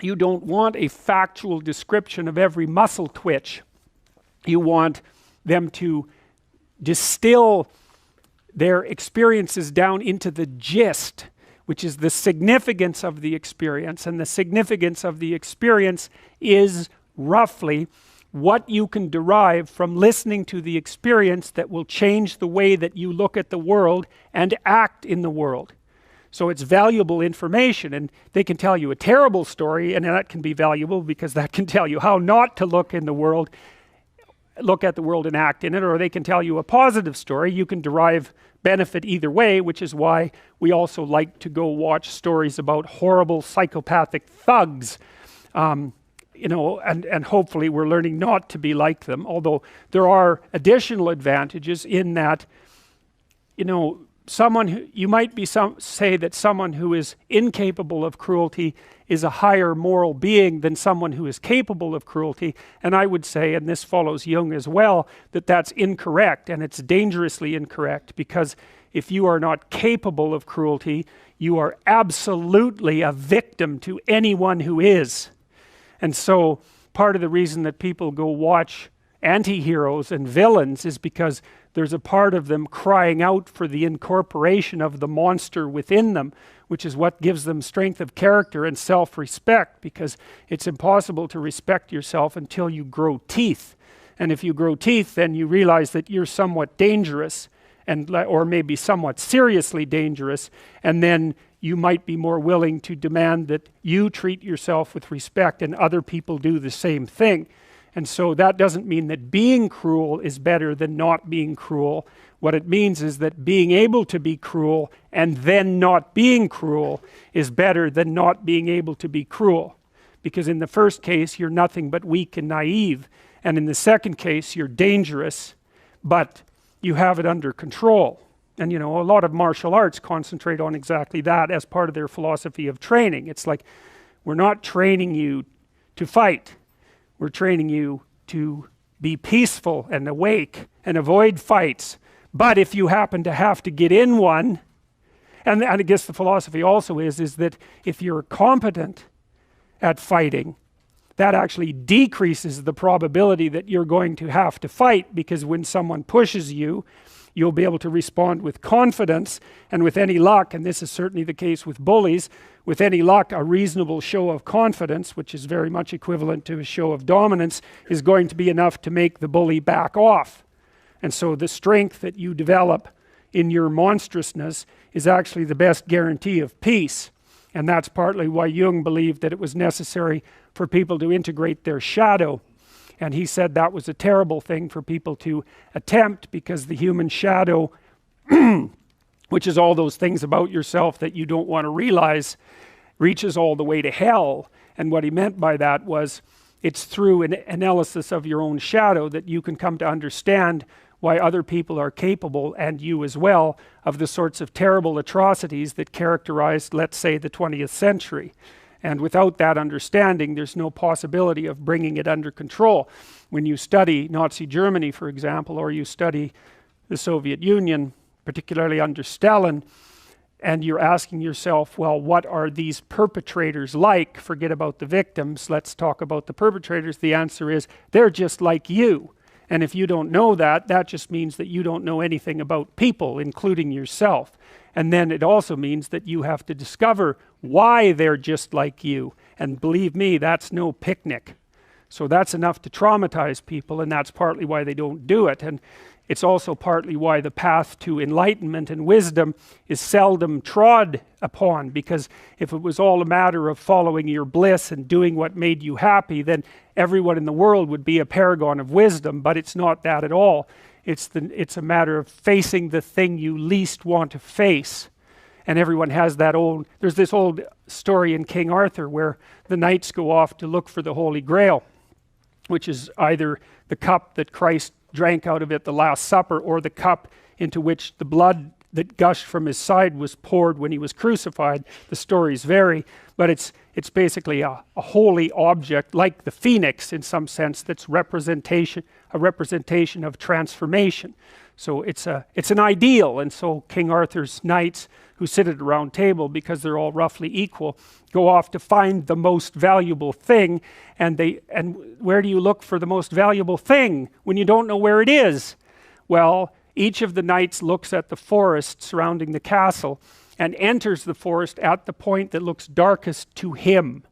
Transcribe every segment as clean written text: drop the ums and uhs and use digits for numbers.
You don't want a factual description of every muscle twitch. You want them to distill their experiences down into the gist, which is the significance of the experience. And the significance of the experience is roughly what you can derive from listening to the experience that will change the way that you look at the world and act in the world. So it's valuable information, and they can tell you a terrible story, and that can be valuable because that can tell you how not to look at the world and act in it, or they can tell you a positive story. You can derive benefit either way, which is why we also like to go watch stories about horrible psychopathic thugs, and hopefully we're learning not to be like them, although there are additional advantages in that, you might say that someone who is incapable of cruelty is a higher moral being than someone who is capable of cruelty. And I would say, and this follows Jung as well, that that's incorrect, and it's dangerously incorrect, because if you are not capable of cruelty, you are absolutely a victim to anyone who is. And so part of the reason that people go watch anti-heroes and villains is because there's a part of them crying out for the incorporation of the monster within them, which is what gives them strength of character and self-respect, because it's impossible to respect yourself until you grow teeth. And if you grow teeth, then you realize that you're somewhat dangerous, or maybe somewhat seriously dangerous, and then you might be more willing to demand that you treat yourself with respect and other people do the same thing. And so that doesn't mean that being cruel is better than not being cruel. What it means is that being able to be cruel and then not being cruel is better than not being able to be cruel. Because in the first case, you're nothing but weak and naive. And in the second case, you're dangerous, but you have it under control. And a lot of martial arts concentrate on exactly that as part of their philosophy of training. It's like, we're not training you to fight. We're training you to be peaceful and awake and avoid fights. But if you happen to have to get in one, and I guess the philosophy also is that if you're competent at fighting, that actually decreases the probability that you're going to have to fight, because when someone pushes you, you'll be able to respond with confidence, and with any luck, and this is certainly the case with bullies, with any luck, a reasonable show of confidence, which is very much equivalent to a show of dominance, is going to be enough to make the bully back off. And so the strength that you develop in your monstrousness is actually the best guarantee of peace. And that's partly why Jung believed that it was necessary for people to integrate their shadow. And he said that was a terrible thing for people to attempt, because the human shadow, which is all those things about yourself that you don't want to realize, reaches all the way to hell. And what he meant by that was, it's through an analysis of your own shadow that you can come to understand why other people are capable, and you as well, of the sorts of terrible atrocities that characterized, let's say, the 20th century. And without that understanding, there's no possibility of bringing it under control. When you study Nazi Germany, for example, or you study the Soviet Union, particularly under Stalin, and you're asking yourself, well, what are these perpetrators like? Forget about the victims, let's talk about the perpetrators. The answer is, they're just like you. And if you don't know that, that just means that you don't know anything about people, including yourself. And then it also means that you have to discover why they're just like you. And believe me, that's no picnic. So that's enough to traumatize people, and that's partly why they don't do it. And it's also partly why the path to enlightenment and wisdom is seldom trod upon, because if it was all a matter of following your bliss and doing what made you happy, then everyone in the world would be a paragon of wisdom. But it's not that at all. It's a matter of facing the thing you least want to face. And everyone has that there's this old story in King Arthur where the knights go off to look for the Holy Grail, which is either the cup that Christ drank out of at the Last Supper, or the cup into which the blood that gushed from his side was poured when he was crucified. The stories vary, but it's basically a holy object, like the phoenix in some sense, that's a representation of transformation. So it's an ideal, and so King Arthur's knights who sit at a round table, because they're all roughly equal, go off to find the most valuable thing, and where do you look for the most valuable thing when you don't know where it is? Well, each of the knights looks at the forest surrounding the castle and enters the forest at the point that looks darkest to him.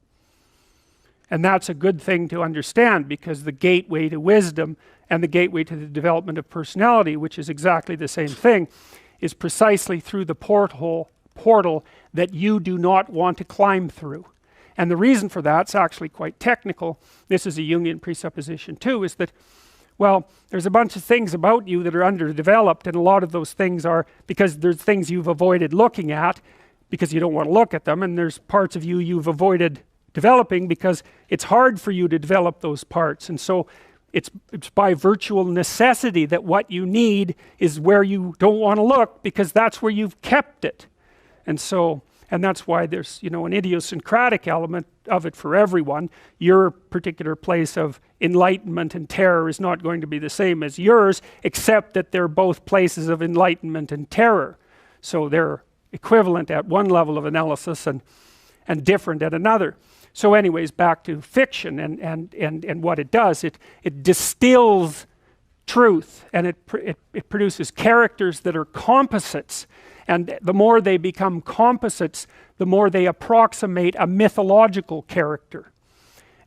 And that's a good thing to understand, because the gateway to wisdom and the gateway to the development of personality, which is exactly the same thing, is precisely through the portal that you do not want to climb through. And the reason for that's actually quite technical. This is a Jungian presupposition too, is that, well, there's a bunch of things about you that are underdeveloped, and a lot of those things are because there's things you've avoided looking at because you don't want to look at them, and there's parts of you you've avoided developing because it's hard for you to develop those parts. And so it's by virtual necessity that what you need is where you don't want to look, because that's where you've kept it. And that's why there's, you know, an idiosyncratic element of it for everyone. Your particular place of enlightenment and terror is not going to be the same as yours, except that they're both places of enlightenment and terror. So they're equivalent at one level of analysis and different at another. So anyways, back to fiction and what it does. It distills truth, and it produces characters that are composites. And the more they become composites, the more they approximate a mythological character.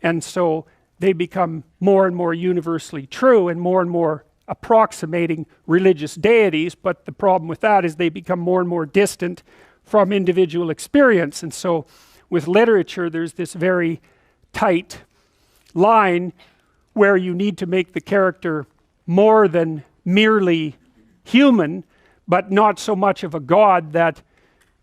And so they become more and more universally true and more approximating religious deities. But the problem with that is they become more and more distant from individual experience. And so with literature, there's this very tight line where you need to make the character more than merely human, but not so much of a god that,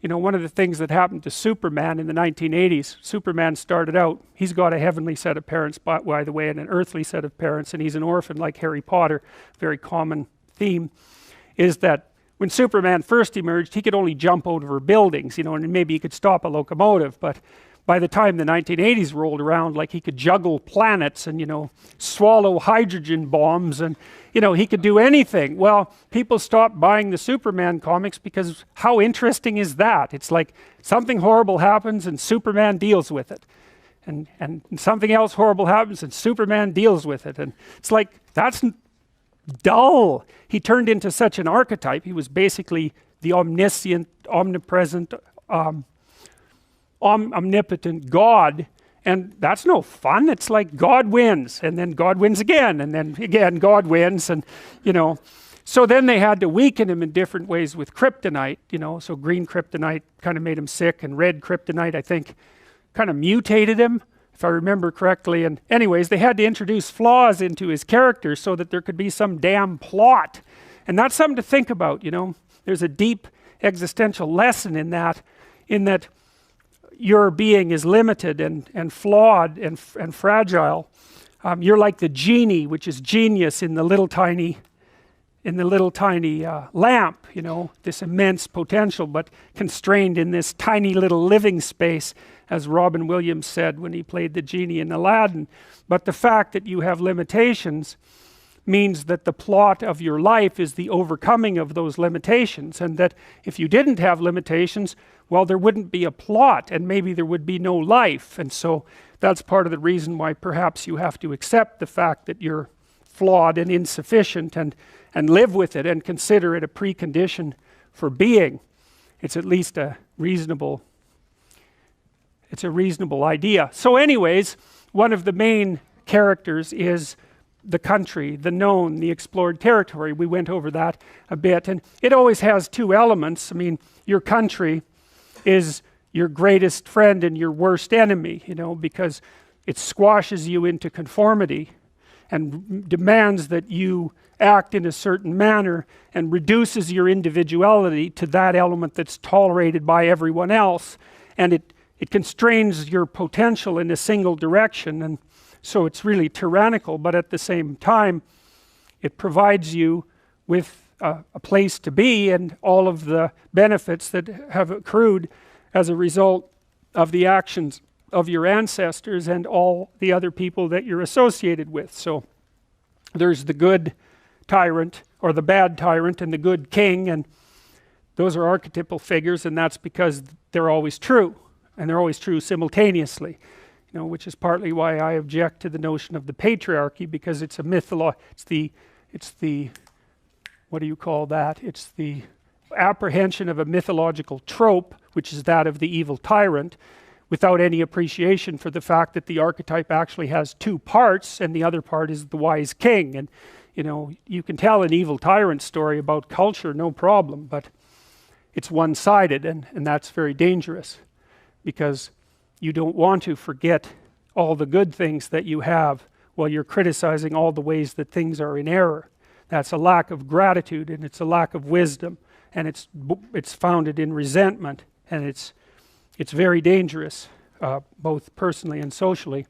you know, one of the things that happened to Superman in the 1980s, Superman started out, he's got a heavenly set of parents, by the way, and an earthly set of parents, and he's an orphan like Harry Potter. Very common theme is that when Superman first emerged, he could only jump over buildings, you know, and maybe he could stop a locomotive. But by the time the 1980s rolled around, like, he could juggle planets and, you know, swallow hydrogen bombs, and, you know, he could do anything. Well, people stopped buying the Superman comics because how interesting is that? It's like something horrible happens and Superman deals with it. And something else horrible happens and Superman deals with it. And it's like, that's dull. He turned into such an archetype. He was basically the omniscient, omnipresent, omnipotent God, and that's no fun. It's like God wins, and then God wins again, and then again God wins, and, you know. So then they had to weaken him in different ways with kryptonite, you know. So green kryptonite kind of made him sick, and red kryptonite, I think, kind of mutated him, if I remember correctly. And anyways, they had to introduce flaws into his character so that there could be some damn plot. And that's something to think about, you know. There's a deep existential lesson in that your being is limited and flawed and fragile. You're like the genie, which is genius in the little tiny lamp, you know, this immense potential, but constrained in this tiny little living space, as Robin Williams said when he played the genie in Aladdin. But the fact that you have limitations means that the plot of your life is the overcoming of those limitations, and that if you didn't have limitations, well, there wouldn't be a plot, and maybe there would be no life. And so that's part of the reason why perhaps you have to accept the fact that you're flawed and insufficient, and live with it and consider it a precondition for being. It's at least a reasonable idea. So anyways, one of the main characters is the country, the known, the explored territory. We went over that a bit, and it always has two elements. I mean, your country is your greatest friend and your worst enemy, you know, because it squashes you into conformity and demands that you act in a certain manner and reduces your individuality to that element that's tolerated by everyone else, and it constrains your potential in a single direction. And so it's really tyrannical, but at the same time it provides you with a place to be and all of the benefits that have accrued as a result of the actions of your ancestors and all the other people that you're associated with. So there's the good tyrant, or the bad tyrant and the good king, and those are archetypal figures, and that's because they're always true, and they're always true simultaneously, you know, which is partly why I object to the notion of the patriarchy, because it's a it's the what do you call that? It's the apprehension of a mythological trope, which is that of the evil tyrant, without any appreciation for the fact that the archetype actually has two parts, and the other part is the wise king. And you know, you can tell an evil tyrant story about culture, no problem, but it's one-sided, and that's very dangerous, because you don't want to forget all the good things that you have while you're criticizing all the ways that things are in error. That's a lack of gratitude, and it's a lack of wisdom, and it's founded in resentment, and it's very dangerous, both personally and socially.